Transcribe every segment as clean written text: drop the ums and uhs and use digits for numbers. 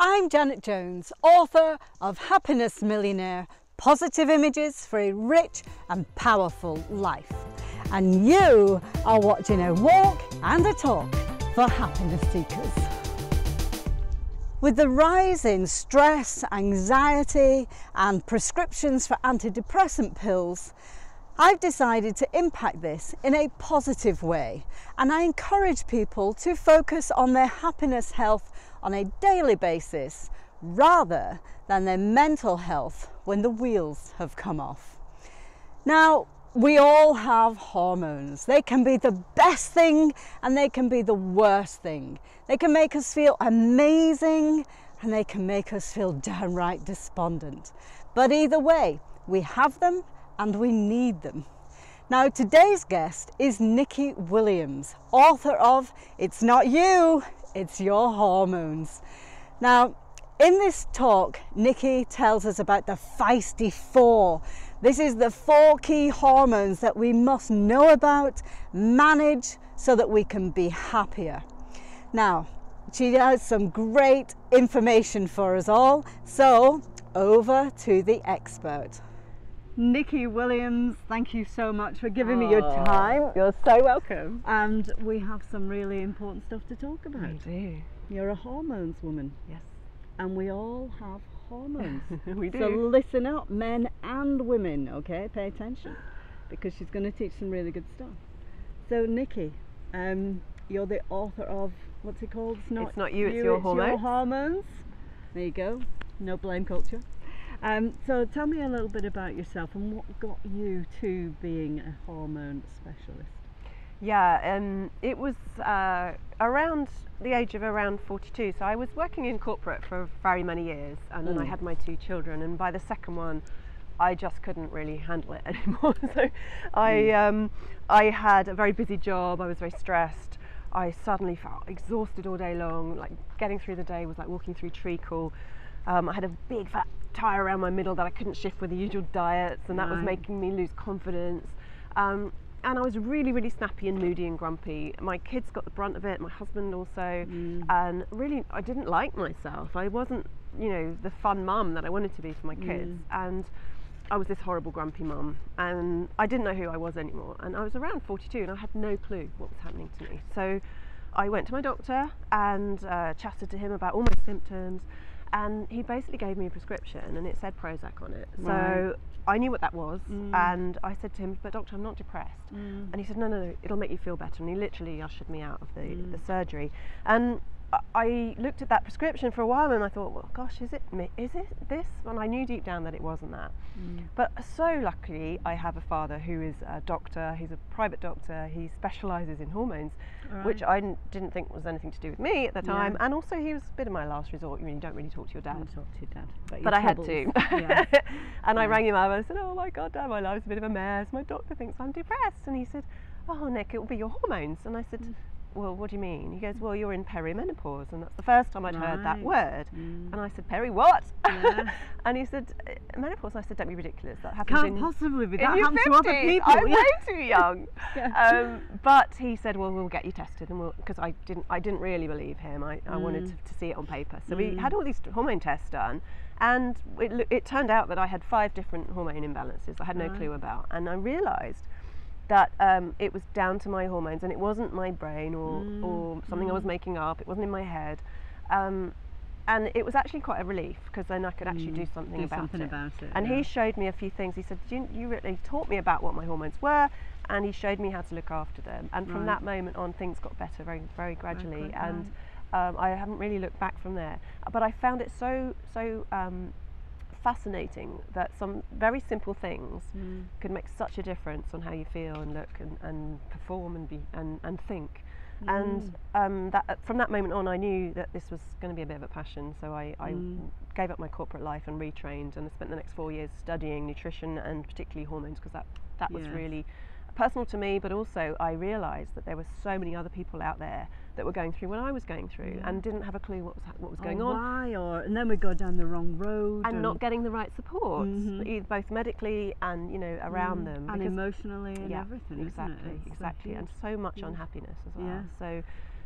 I'm Janet Jones, author of Happiness Millionaire, Positive Images for a Rich and Powerful Life. And you are watching a walk and a talk for happiness seekers. With the rise in stress, anxiety and prescriptions for antidepressant pills, I've decided to impact this in a positive way, and I encourage people to focus on their happiness health on a daily basis rather than their mental health when the wheels have come off. Now, we all have hormones. They can be the best thing and they can be the worst thing. They can make us feel amazing and they can make us feel downright despondent. But either way, we have them and we need them. Now, today's guest is Nicki Williams, author of It's Not You, It's Your Hormones. Now, in this talk, Nicki tells us about the feisty four. This is the 4 key hormones that we must know about, manage, so that we can be happier. Now, she has some great information for us all, so over to the expert. Nicki Williams, thank you so much for giving me your time. You're so welcome. And we have some really important stuff to talk about. We do. You're a hormones woman. Yes. And we all have hormones. We do. So listen up, men and women, okay? Pay attention, because she's going to teach some really good stuff. So Nicki, you're the author of, what's it called? It's Not You, It's Your Hormones. Your Hormones. There you go. No blame culture. So tell me a little bit about yourself and what got you to being a hormone specialist. Yeah, it was around the age of around 42. So I was working in corporate for very many years, and then I had my 2 children, and by the second one I just couldn't really handle it anymore. So I had a very busy job, I was very stressed, I suddenly felt exhausted all day long, like getting through the day was like walking through treacle. I had a big fat tire around my middle that I couldn't shift with the usual diets, and that was making me lose confidence. And I was really, really snappy and moody and grumpy. My kids got the brunt of it, my husband also, and really I didn't like myself. I wasn't, the fun mum that I wanted to be for my kids, and I was this horrible grumpy mum, and I didn't know who I was anymore. And I was around 42 and I had no clue what was happening to me. So I went to my doctor and chatted to him about all my symptoms, and he basically gave me a prescription and it said Prozac on it. So I knew what that was, and I said to him, but doctor, I'm not depressed. And he said, no, it'll make you feel better. And he literally ushered me out of the surgery. And I looked at that prescription for a while and I thought, well, gosh, is it this? And I knew deep down that it wasn't that. But so luckily I have a father who is a doctor. He's a private doctor. He specialises in hormones, which I didn't think was anything to do with me at the time. And also he was a bit of my last resort. You don't really talk to your dad. Talk to your dad. But I had to. And I rang him up and I said, oh my God, Dad, my life's a bit of a mess. My doctor thinks I'm depressed. And he said, oh, Nick, it will be your hormones. And I said, well, what do you mean? He goes, well, you're in perimenopause. And that's the first time I'd heard that word. And I said, peri what? And he said, menopause. I said, don't be ridiculous. That happens Can't possibly be. That in happens your to 50s. other people. I'm way too young. But he said, well, we'll get you tested, and because I didn't really believe him. I wanted to see it on paper. So we had all these hormone tests done, and it turned out that I had 5 different hormone imbalances I had no clue about, and I realised that it was down to my hormones, and it wasn't my brain or something I was making up. It wasn't in my head, and it was actually quite a relief, because then I could actually do something about it. And he showed me a few things. He said, you really taught me about what my hormones were, and he showed me how to look after them. And from that moment on, things got better very, very gradually. And I haven't really looked back from there. But I found it so fascinating that some very simple things could make such a difference on how you feel and look and perform and be and think. And that from that moment on, I knew that this was going to be a bit of a passion. So I gave up my corporate life and retrained, and I spent the next 4 years studying nutrition and particularly hormones, because that was really personal to me. But also I realised that there were so many other people out there that were going through what I was going through and didn't have a clue what was going on. And then we go down the wrong road and not getting the right support, both medically and around them, and emotionally and everything. Exactly, and so much unhappiness as well. So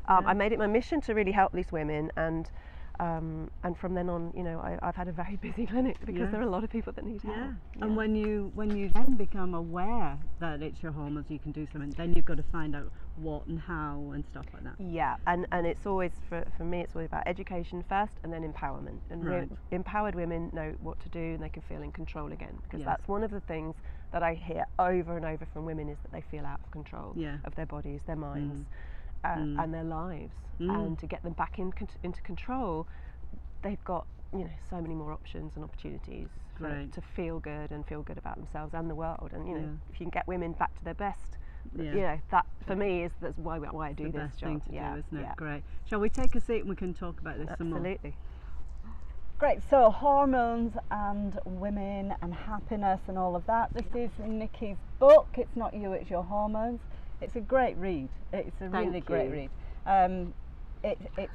I made it my mission to really help these women, and And from then on, I've had a very busy clinic because there are a lot of people that need help. And when you then become aware that it's your hormones, you can do something, then you've got to find out what and how and stuff like that. Yeah, and it's always, for me, it's always about education first and then empowerment. And empowered women know what to do and they can feel in control again, because that's one of the things that I hear over and over from women, is that they feel out of control of their bodies, their minds, and their lives. And to get them back into control, they've got so many more options and opportunities to feel good and feel good about themselves and the world. And if you can get women back to their best, that for me that's why I do this best job. thing to do, isn't it? Great. Shall we take a seat and we can talk about this some more? Absolutely. Great. So hormones and women and happiness and all of that. This is Nicki's book. It's Not You, It's Your Hormones. It's a great read. It's a really great read. It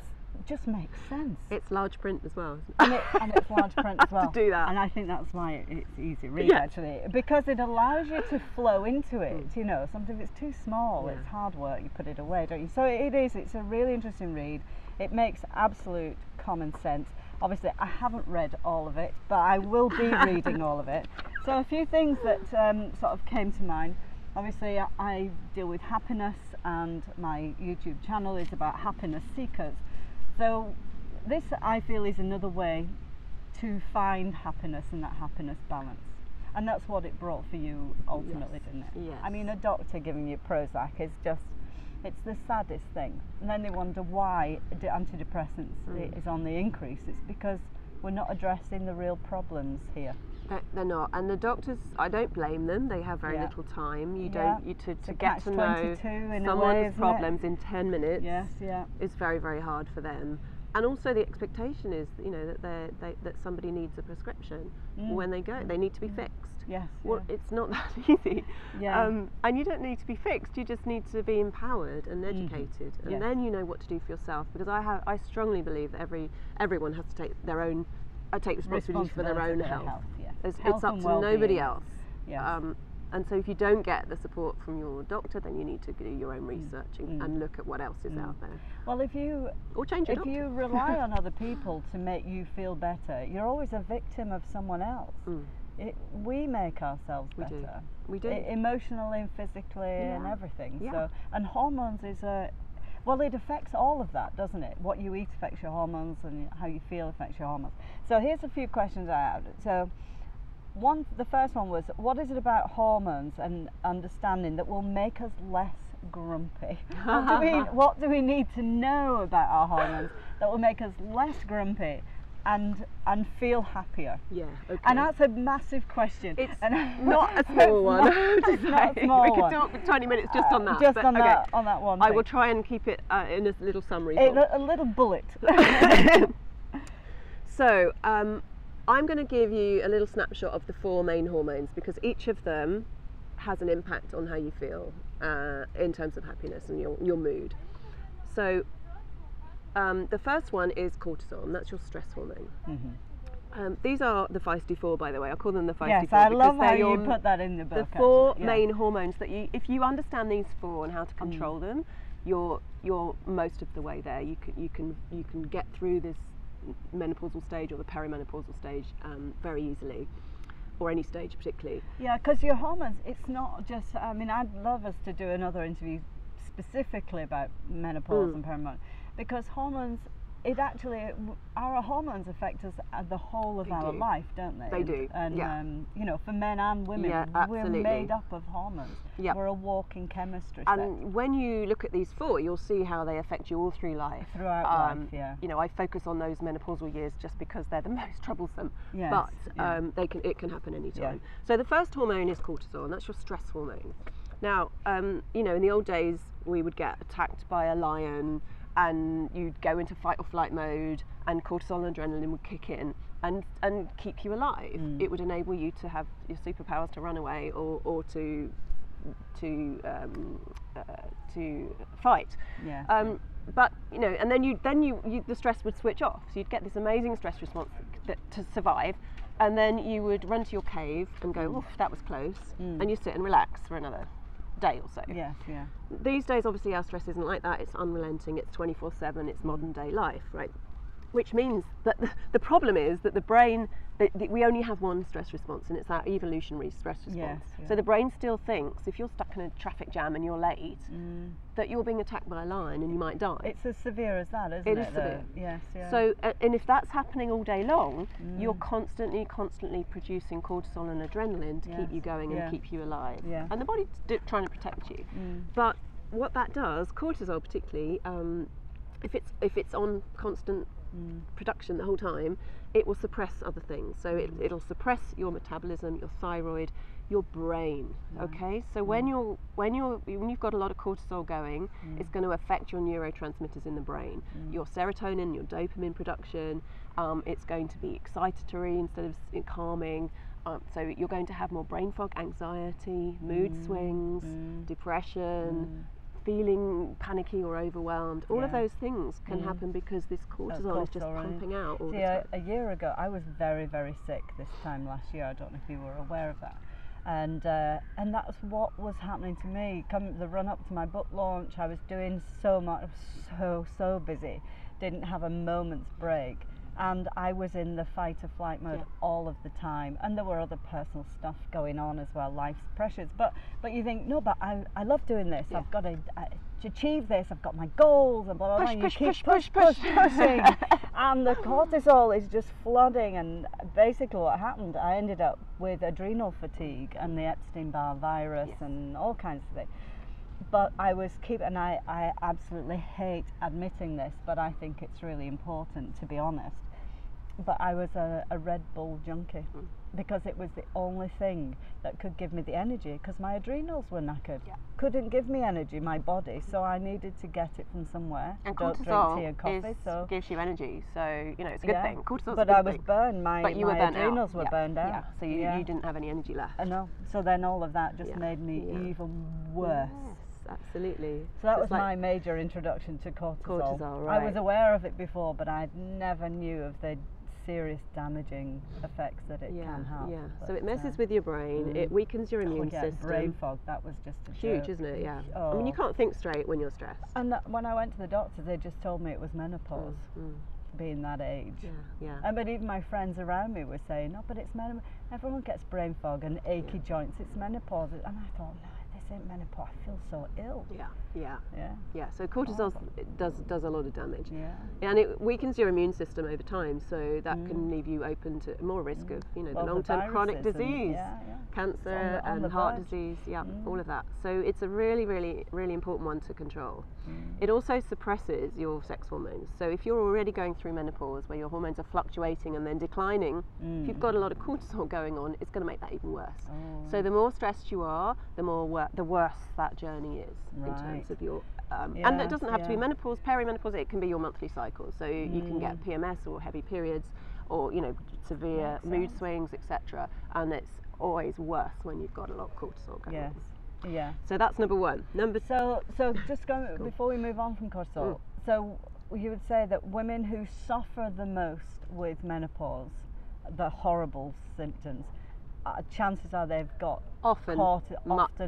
just makes sense. It's large print as well, isn't it? And it's large print as well. To do that. And I think that's why it's easy read, actually, because it allows you to flow into it. Something that's too small, it's hard work, you put it away, don't you? So it's a really interesting read. It makes absolute common sense. Obviously, I haven't read all of it, but I will be reading all of it. So a few things that sort of came to mind. Obviously, I deal with happiness, and my YouTube channel is about happiness seekers. So this, I feel, is another way to find happiness and that happiness balance. And that's what it brought for you ultimately, didn't it? Yes. I mean, a doctor giving you Prozac is just, it's the saddest thing. And then they wonder why the antidepressants is on the increase. It's because we're not addressing the real problems here. They're not, and the doctors, I don't blame them. They have very little time. To get to know someone's problems in 10 minutes is very, very hard for them. And also the expectation is, that somebody needs a prescription when they go. They need to be fixed. Well, it's not that easy. And you don't need to be fixed. You just need to be empowered and educated, and then you know what to do for yourself. Because I strongly believe that everyone has to take responsibility for their own health. It's up to nobody else. And so if you don't get the support from your doctor, then you need to do your own research and look at what else is out there. Well, if you rely on other people to make you feel better, you're always a victim of someone else. We make ourselves better. We do. Emotionally and physically and everything. So, and hormones is well, it affects all of that, doesn't it? What you eat affects your hormones, and how you feel affects your hormones. So here's a few questions I have. So the first one was, what is it about hormones and understanding that will make us less grumpy? What do we need to know about our hormones that will make us less grumpy and feel happier? And that's a massive question. It's not a small one. It's not a small one. We could talk 20 minutes just on that. On that one thing. I will try and keep it in a little summary. A little bullet. So I'm going to give you a little snapshot of the 4 main hormones, because each of them has an impact on how you feel in terms of happiness and your mood. So the first one is cortisol. That's your stress hormone. These are the feisty 4, by the way. I call them the feisty 4. Yes, I love how you put that in the book. The 4 main hormones that if you understand these 4 and how to control them, you're most of the way there. You can get through this menopausal stage or the perimenopausal stage very easily, or any stage particularly. Yeah, because your hormones, it's not just, I mean, I'd love us to do another interview specifically about menopause and perimenopause, because hormones, our hormones affect us the whole of our life, don't they? They do. And for men and women, we're made up of hormones. We're a walking chemistry set. And when you look at these 4, you'll see how they affect you all through life. Throughout life, I focus on those menopausal years just because they're the most troublesome. But it can happen any time. So the first hormone is cortisol, and that's your stress hormone. Now, in the old days, we would get attacked by a lion, and you'd go into fight or flight mode, and cortisol and adrenaline would kick in and keep you alive. It would enable you to have your superpowers to run away or to fight. But and then the stress would switch off. So you'd get this amazing stress response to survive, and then you would run to your cave and go, "Oof, that was close," and you sit and relax for another day or so. These days, obviously, our stress isn't like that. It's unrelenting. It's 24/7. It's modern day life, right? which means that the problem is that the brain, we only have one stress response, and it's our evolutionary stress response. Yes, yeah. So the brain still thinks if you're stuck in a traffic jam and you're late, that you're being attacked by a lion and you might die. It's as severe as that, isn't it? It is severe. Yes, yeah. So, and if that's happening all day long, you're constantly producing cortisol and adrenaline to keep you going and keep you alive. Yeah. And the body's trying to protect you. But what that does, cortisol particularly, if it's on constant production the whole time, it will suppress other things. So it'll suppress your metabolism, your thyroid, your brain. Okay, so when you've got a lot of cortisol going, it's going to affect your neurotransmitters in the brain, your serotonin, your dopamine production. It's going to be excitatory instead of calming. So you're going to have more brain fog, anxiety, mood swings, depression, feeling panicky or overwhelmed. All of those things can happen because this cortisol is just pumping out all the time. A year ago, I was very, very sick this time last year. I don't know if you were aware of that. And that's what was happening to me. The run up to my book launch, I was doing so much, so busy, didn't have a moment's break. And I was in the fight or flight mode all of the time, and there were other personal stuff going on as well, life's pressures. But you think, no, but I love doing this. I've got to achieve this. I've got my goals and blah blah blah. And you keep pushing, and the cortisol is just flooding. And basically, what happened, I ended up with adrenal fatigue and the Epstein-Barr virus and all kinds of things. But I absolutely hate admitting this, but I think it's really important, to be honest. But I was a Red Bull junkie because it was the only thing that could give me the energy, because my adrenals were knackered. Couldn't give me energy, my body, so I needed to get it from somewhere. And don't cortisol drink tea and coffee, gives you energy, so it's a good thing. Cortisol's but a good I was thing. burned. My adrenals were burned out. Yeah, so you didn't have any energy left. I know. So then all of that just made me even worse. Yes, absolutely. So that was my major introduction to cortisol. Right. I was aware of it before, but I never knew of the serious damaging effects that it can have. Yeah, but, so it messes with your brain, it weakens your immune system. Brain fog, that was just a huge, joke. Isn't it? Yeah. I mean, you can't think straight when you're stressed. And when I went to the doctor, they just told me it was menopause, being that age. Yeah. But even my friends around me were saying, no, but it's menopause. Everyone gets brain fog and achy joints. It's menopause. And I thought, no, this ain't menopause. I feel so ill. Yeah. So cortisol does a lot of damage. Yeah. And it weakens your immune system over time, so that can leave you open to more risk of, the long-term chronic disease, cancer and heart disease, all of that. So it's a really, really, really important one to control. It also suppresses your sex hormones. So if you're already going through menopause, where your hormones are fluctuating and then declining, if you've got a lot of cortisol going on, it's going to make that even worse. So the more stressed you are, the worse that journey is in terms of your and it doesn't have to be menopause, perimenopause. It can be your monthly cycle, so you can get PMS or heavy periods, or severe mood swings, etc. And it's always worse when you've got a lot of cortisol going on. Yeah. So that's number one. So just going before we move on from cortisol. So you would say that women who suffer the most with menopause, the horrible symptoms, chances are they've got often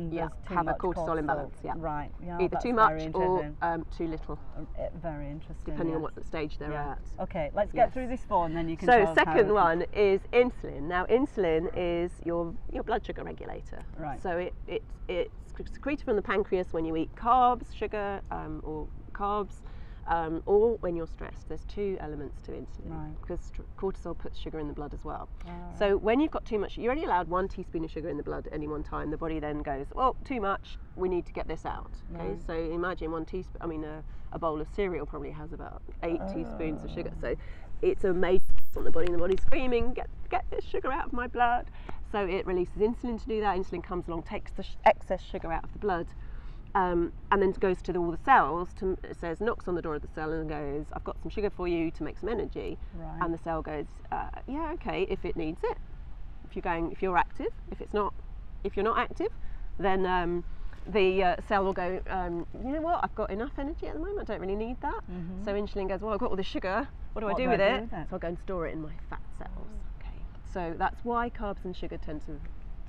there's too have much a cortisol imbalance. Right. Either too much or too little. Very interesting. Depending on what stage they're at. Okay, let's get through this four, and then you can. So second one is insulin. Now insulin is your blood sugar regulator. Right. So it's secreted from the pancreas when you eat carbs, sugar, or carbs. Or when you're stressed. There's two elements to insulin, because cortisol puts sugar in the blood as well. So when you've got too much, you're only allowed 1 teaspoon of sugar in the blood at any one time. The body then goes, well, too much, we need to get this out. Okay, so imagine 1 teaspoon, a bowl of cereal probably has about 8 teaspoons of sugar. So it's a major on the body, and the body's screaming, get this sugar out of my blood. So it releases insulin to do that. Insulin comes along, takes the excess sugar out of the blood, and then goes to all the cells, knocks on the door of the cell and goes, I've got some sugar for you to make some energy. And the cell goes, yeah, okay, if it needs it. If you're active. If you're not active, then the cell will go, you know what, I've got enough energy at the moment, I don't really need that. So insulin goes, well, I've got all this sugar, what do I do with it? So I'll go and store it in my fat cells. Okay, so that's why carbs and sugar tend to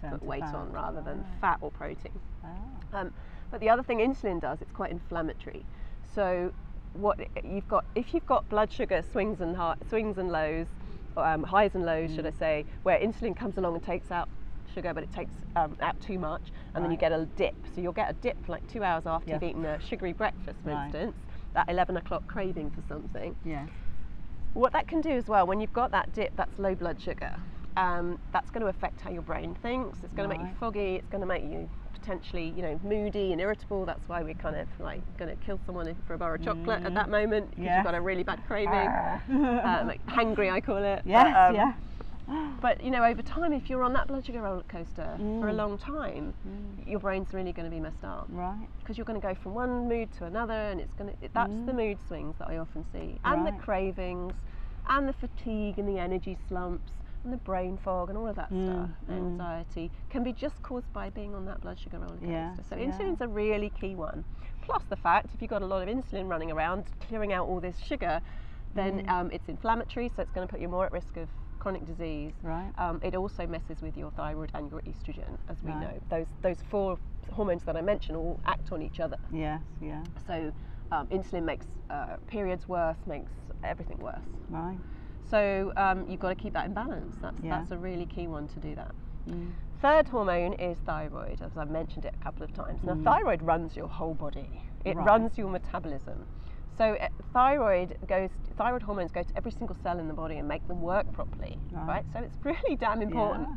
put weight on rather than fat or protein. But the other thing insulin does, it's quite inflammatory. So what you've got, if you've got blood sugar swings and lows, highs and lows, should I say, where insulin comes along and takes out sugar, but it takes out too much, and then you get a dip. So you'll get a dip like 2 hours after you've eaten a sugary breakfast, for instance, that 11 o'clock craving for something. Yeah. What that can do as well, when you've got that dip, that's low blood sugar, that's going to affect how your brain thinks. It's going to make you foggy. It's going to make you potentially, moody and irritable. That's why we're kind of like going to kill someone for a bar of chocolate at that moment, because you've got a really bad craving. Like hangry, I call it. Yes, But over time, if you're on that blood sugar roller coaster for a long time, your brain's really going to be messed up. Right. Because you're going to go from one mood to another, and that's the mood swings that I often see, and the cravings, and the fatigue, and the energy slumps, and the brain fog, and all of that stuff. Anxiety can be just caused by being on that blood sugar roller coaster. So insulin's a really key one. Plus the fact, if you've got a lot of insulin running around, clearing out all this sugar, then it's inflammatory, so it's going to put you more at risk of chronic disease. Right. It also messes with your thyroid and your estrogen, as we know. Those 4 hormones that I mentioned all act on each other. Yes, yeah. So insulin makes periods worse, makes everything worse. Right. So you've got to keep that in balance. That's a really key one to do that. Third hormone is thyroid, as I've mentioned it a couple of times. Now, thyroid runs your whole body. It runs your metabolism. So thyroid hormones go to every single cell in the body and make them work properly, right? So it's really damn important.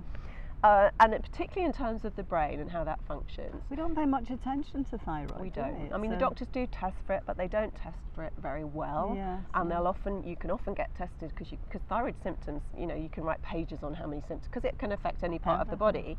And particularly in terms of the brain and how that functions. We don't pay much attention to thyroid. We don't. I mean, the doctors do test for it, but they don't test for it very well. Yes, and you can often get tested because thyroid symptoms, you can write pages on how many symptoms, because it can affect any part of the body.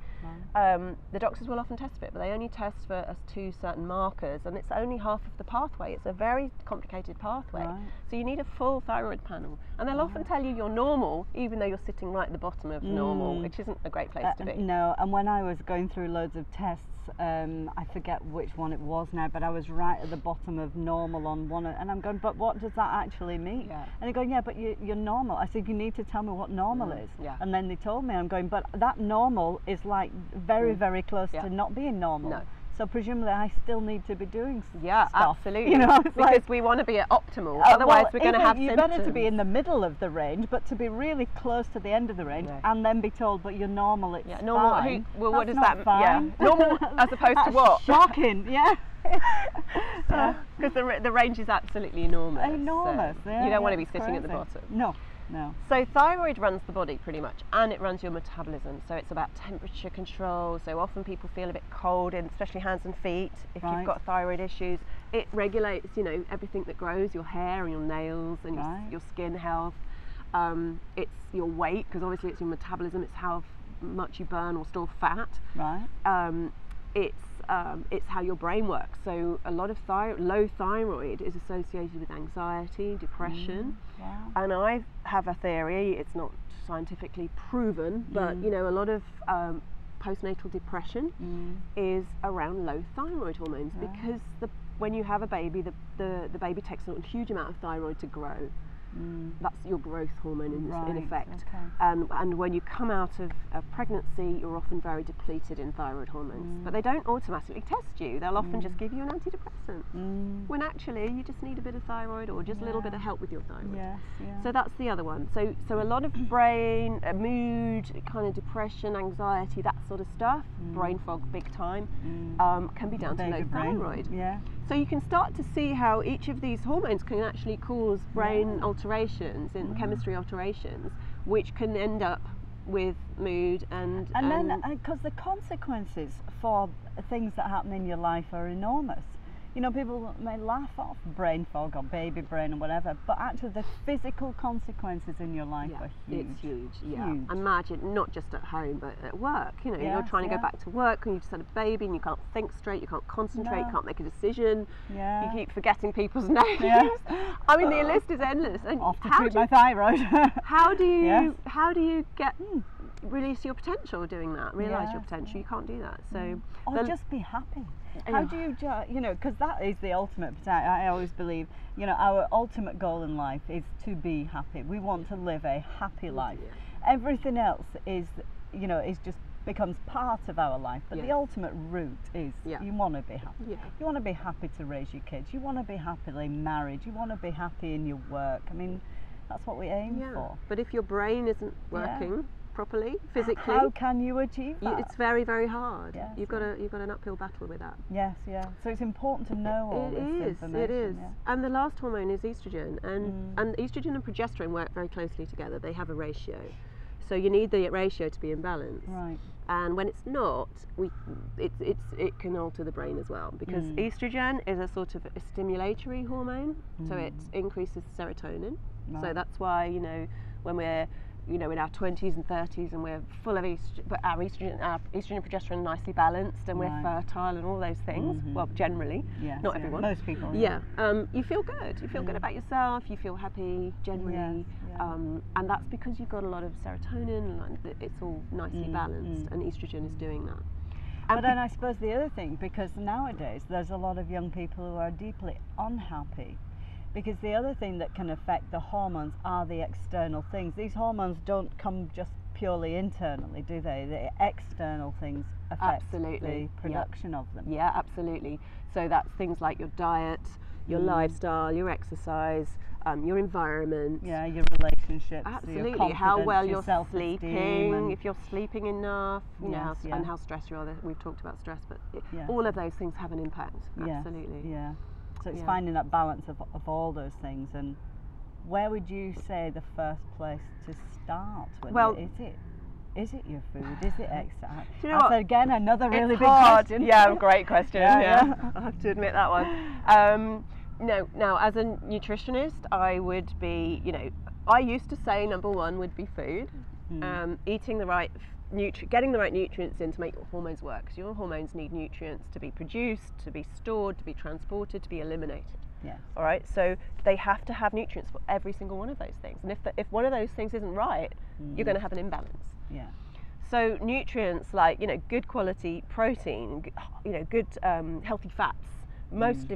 The doctors will often test for it, but they only test for us 2 certain markers, and it's only half of the pathway. It's a very complicated pathway. So you need a full thyroid panel, and they'll often tell you you're normal, even though you're sitting right at the bottom of normal, which isn't a great place to be. No, and when I was going through loads of tests, I forget which one it was now, but I was right at the bottom of normal on one, and I'm going, but what does that actually mean? And they're going, yeah, but you're normal. I said, you need to tell me what normal is. And then they told me, I'm going, but that normal is like very, very close to not being normal. No. So presumably I still need to be doing stuff. Absolutely. Because we want to be at optimal. Otherwise we're going to have symptoms. Better to be in the middle of the range, but to be really close to the end of the range, and then be told, but you're normal, it's normal. fine. Well, what does that mean? Normal as opposed to what? Shocking, Because the range is absolutely enormous. Enormous, so you don't want to be sitting at the bottom. No. So thyroid runs the body pretty much, and it runs your metabolism. So it's about temperature control. So often people feel a bit cold, especially hands and feet. If you've got thyroid issues, it regulates, everything that grows, your hair and your nails and your skin health. It's your weight, because obviously it's your metabolism. It's how much you burn or store fat. It's how your brain works. So a lot of low thyroid is associated with anxiety, depression. And I have a theory, it's not scientifically proven, but a lot of postnatal depression is around low thyroid hormones, because when you have a baby, the baby takes a huge amount of thyroid to grow. That's your growth hormone in effect. And when you come out of pregnancy, you're often very depleted in thyroid hormones. But they don't automatically test you. They'll often just give you an antidepressant, when actually you just need a bit of thyroid, or just a little bit of help with your thyroid. So that's the other one. So a lot of brain, mood, kind of depression, anxiety, that sort of stuff, brain fog big time, can be down to low thyroid. So you can start to see how each of these hormones can actually cause brain alterations and chemistry alterations, which can end up with mood and then because the consequences for things that happen in your life are enormous. People may laugh off brain fog or baby brain or whatever, but actually the physical consequences in your life are huge. It's huge. Imagine, not just at home, but at work. You're trying to go back to work, and you just had a baby, and you can't think straight, you can't concentrate, you can't make a decision. You keep forgetting people's names. I mean, the list is endless. And off to treat my thyroid. How do you get release your potential doing that? Realize your potential. You can't do that. So or just be happy. How do you because that is the ultimate. I always believe, our ultimate goal in life is to be happy. We want to live a happy life. Everything else is, is just becomes part of our life, but the ultimate root is you want to be happy. Yeah. You want to be happy to raise your kids. You want to be happily married. You want to be happy in your work. I mean, that's what we aim for. But if your brain isn't working properly, physically, how can you achieve that? It's very, very hard. Yes, you've got an uphill battle with that. Yes, yeah. So it's important to know all this information. It is. Yeah. And the last hormone is estrogen, and estrogen and progesterone work very closely together. They have a ratio, so you need the ratio to be in balance. Right. And when it's not, it can alter the brain as well, because estrogen is a sort of a stimulatory hormone, so it increases serotonin. Right. So that's why, you know, when we're in our 20s and 30s and we're full of estrogen, but our estrogen and progesterone are nicely balanced, and we're fertile and all those things. Well, generally, not everyone. Most people. You feel good. You feel good about yourself. You feel happy generally, and that's because you've got a lot of serotonin, and it's all nicely balanced, and estrogen is doing that. But then I suppose the other thing, because nowadays there's a lot of young people who are deeply unhappy. Because the other thing that can affect the hormones are the external things. These hormones don't come just purely internally, do they? The external things affect the production of them. Yeah, absolutely. So that's things like your diet, your lifestyle, your exercise, your environment. Yeah, your relationships. Absolutely. Your how well you're self-esteem, sleeping, if you're sleeping enough, you know, Yes, and how stressed you are. We've talked about stress, but all of those things have an impact. Absolutely. Yeah. So it's finding that balance of all those things. And where would you say the first place to start with? Well, is it your food? Is it exercise? Do you know what? Again, another really It's big hard. question. Yeah, great question. Yeah. I have to admit that one. No, now as a nutritionist, I would be, you know, I used to say number one would be food, eating the right getting the right nutrients in to make your hormones work, because your hormones need nutrients to be produced, to be stored, to be transported, to be eliminated. Yes. All right, so they have to have nutrients for every single one of those things, and if one of those things isn't right, you're going to have an imbalance. Yeah. So nutrients like, you know, good quality protein, you know, good healthy fats, most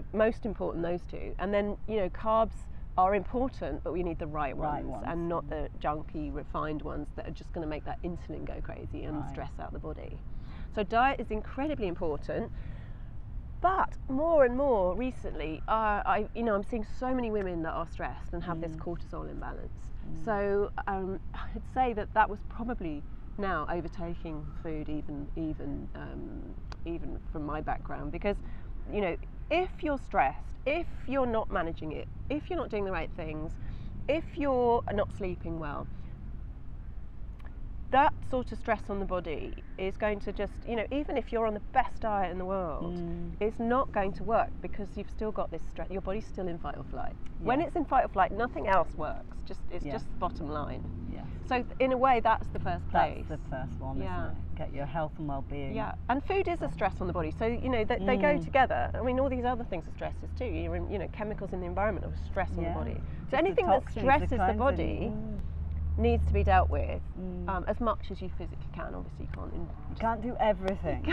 important, those two, and then, you know, carbs are important, but we need the right ones, and not the junky refined ones that are just going to make that insulin go crazy and stress out the body. So diet is incredibly important, but more and more recently, I'm seeing so many women that are stressed and have this cortisol imbalance. So I'd say that was probably now overtaking food, even from my background, because, you know, if you're stressed, if you're not managing it, if you're not doing the right things, if you're not sleeping well, that sort of stress on the body is going to just, you know, even if you're on the best diet in the world, it's not going to work, because you've still got this stress. Your body's still in fight or flight. When it's in fight or flight, nothing else works. It's just the bottom line. Yeah. So in a way, that's the first place. That's the first one, isn't it? Get your health and well-being. Yeah, and food is a stress on the body. So, you know, they go together. I mean, all these other things are stresses too. You know, chemicals in the environment are stress on the body. So anything that stresses the body needs to be dealt with as much as you physically can. Obviously, you can't do everything.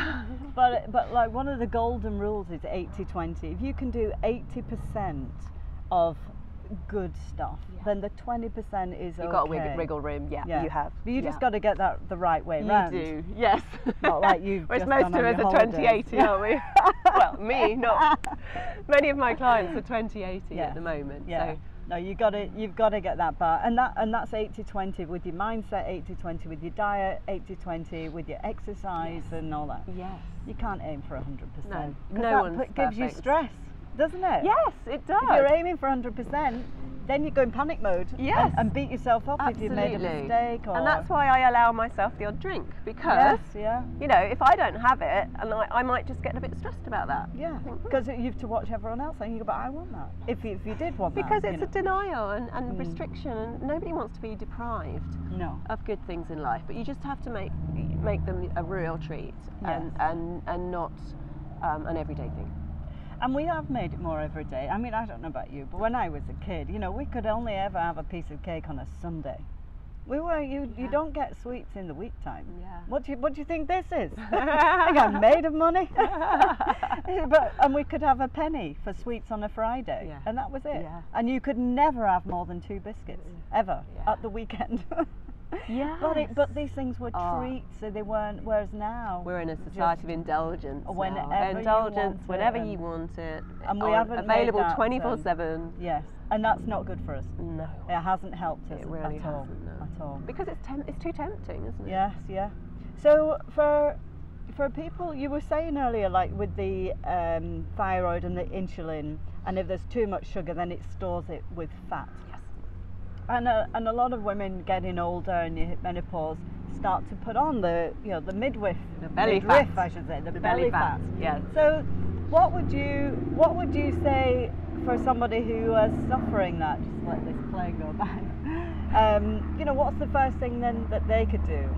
but like, one of the golden rules is 80-20. If you can do 80% of good stuff, then the 20% is You've got a wiggle room, you have. But you just got to get that the right way round. You do, yes. Not like you've Whereas just most gone of us on are your 20-80, aren't we? Well, me, not. Many of my clients are 20-80 at the moment. Yeah. So. No, you've got to get that bar, and that's 80-20 with your mindset, 80-20 with your diet, 80-20 with your exercise and all that. Yes. You can't aim for 100%. No one's that gives you stress, doesn't it? Yes, it does. If you're aiming for 100%, then you go in panic mode. Yes. And beat yourself up if you made a mistake. And that's why I allow myself the odd drink, because you know, if I don't have it, and I might just get a bit stressed about that. Yeah, because you have to watch everyone else and you go, but I want that. If you did want that. Because it's a denial and restriction, and nobody wants to be deprived of good things in life, but you just have to make them a real treat and not an everyday thing. And we have made it more every day. I mean, I don't know about you, but when I was a kid, you know, we could only ever have a piece of cake on a Sunday. You don't get sweets in the week time. Yeah. What do you think this is? I think I'm made of money. And we could have a penny for sweets on a Friday, and that was it. Yeah. And you could never have more than 2 biscuits ever at the weekend. Yeah. But these things were treats, so they weren't. Whereas now we're in a society of indulgence. Whenever you want it, and we haven't available made that, 24/7. Yes, and that's not good for us. No, it hasn't helped us it really at all. hasn't, no. At all. Because it's too tempting, isn't it? Yes, yeah. So for people, you were saying earlier, like with the thyroid and the insulin, and if there's too much sugar, then it stores it with fat. Yes. And a lot of women getting older and you hit menopause start to put on the midriff, the belly midriff, fat. I should say, the belly fat. Yes. So what would you say for somebody who is suffering that? Just let this plane go by. What's the first thing then that they could do?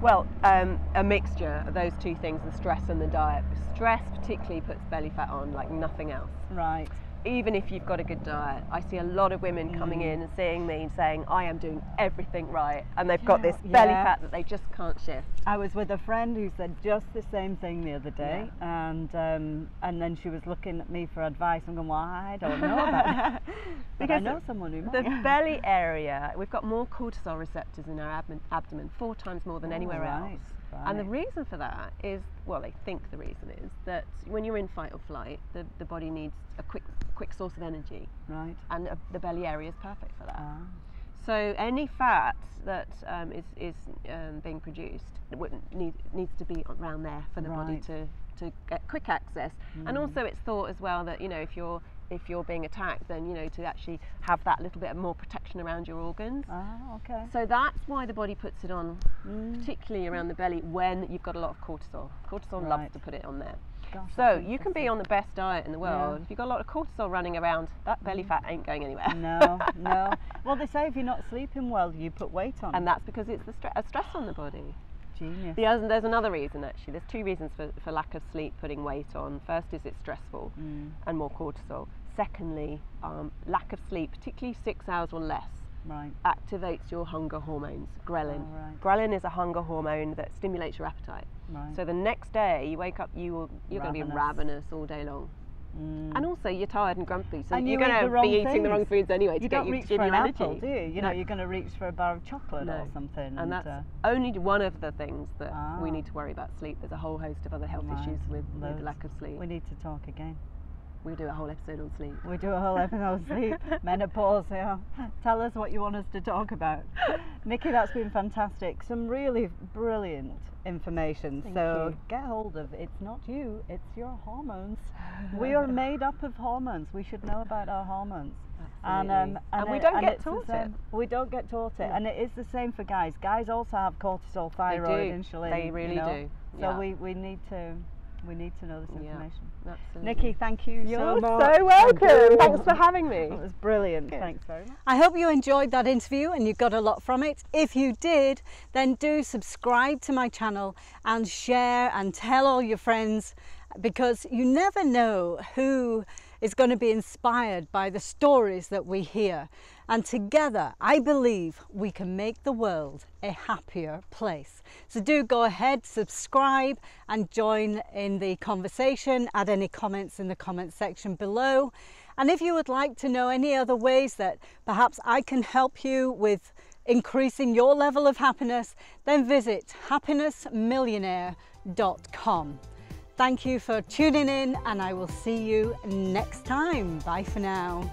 Well, a mixture of those two things, the stress and the diet. Stress particularly puts belly fat on like nothing else. Right. Even if you've got a good diet, I see a lot of women coming in and seeing me saying, I am doing everything right, and they've got this belly fat that they just can't shift. I was with a friend who said just the same thing the other day, and then she was looking at me for advice. I'm going, well, I don't know about that. But I know someone who might. The belly area, we've got more cortisol receptors in our abdomen, 4 times more than anywhere else. Right. And the reason for that is, well, they think the reason is that when you're in fight or flight, the body needs a quick source of energy. Right. And the belly area is perfect for that. Ah. So any fat that is being produced needs to be around there for the body to get quick access. And also it's thought as well that, if you're being attacked, then to actually have that little bit more protection around your organs. Ah, okay. So that's why the body puts it on, particularly around the belly when you've got a lot of cortisol. Cortisol loves to put it on there. Gosh, so you can be on the best diet in the world. Yeah. If you've got a lot of cortisol running around, that belly fat ain't going anywhere. No. Well, they say if you're not sleeping well, you put weight on. And that's because it's a stress on the body. Genius. There's another reason actually. There's 2 reasons for lack of sleep putting weight on. First is it's stressful and more cortisol. Secondly, lack of sleep, particularly 6 hours or less, activates your hunger hormones, ghrelin. Oh, right. Ghrelin is a hunger hormone that stimulates your appetite. Right. So the next day you wake up, you're going to be ravenous all day long. And also you're tired and grumpy, so and you're going to be eating the wrong foods anyway to get you for an energy. apple, do you? You're going to reach for a bar of chocolate or something. And that's only one of the things that we need to worry about sleep. There's a whole host of other health issues with lack of sleep. We need to talk again. We'll do a whole episode on sleep. We do a whole episode on sleep. Menopause, yeah. Tell us what you want us to talk about. Nicki, that's been fantastic. Some really brilliant information. Thank so you. Get hold of it. It's not you, it's your hormones. We are made up of hormones. We should know about our hormones. And we don't get taught it. We don't get taught it. And it is the same for guys. Guys also have cortisol, thyroid, insulin. They really do. So we need to know this information. Absolutely. Nicki, thank you so much. You're so welcome. Thanks for having me. It was brilliant. Thanks very much. I hope you enjoyed that interview and you got a lot from it. If you did, then do subscribe to my channel and share and tell all your friends, because you never know who is going to be inspired by the stories that we hear. And together, I believe we can make the world a happier place. So do go ahead, subscribe and join in the conversation. Add any comments in the comment section below. And if you would like to know any other ways that perhaps I can help you with increasing your level of happiness, then visit happinessmillionaire.com. Thank you for tuning in, and I will see you next time. Bye for now.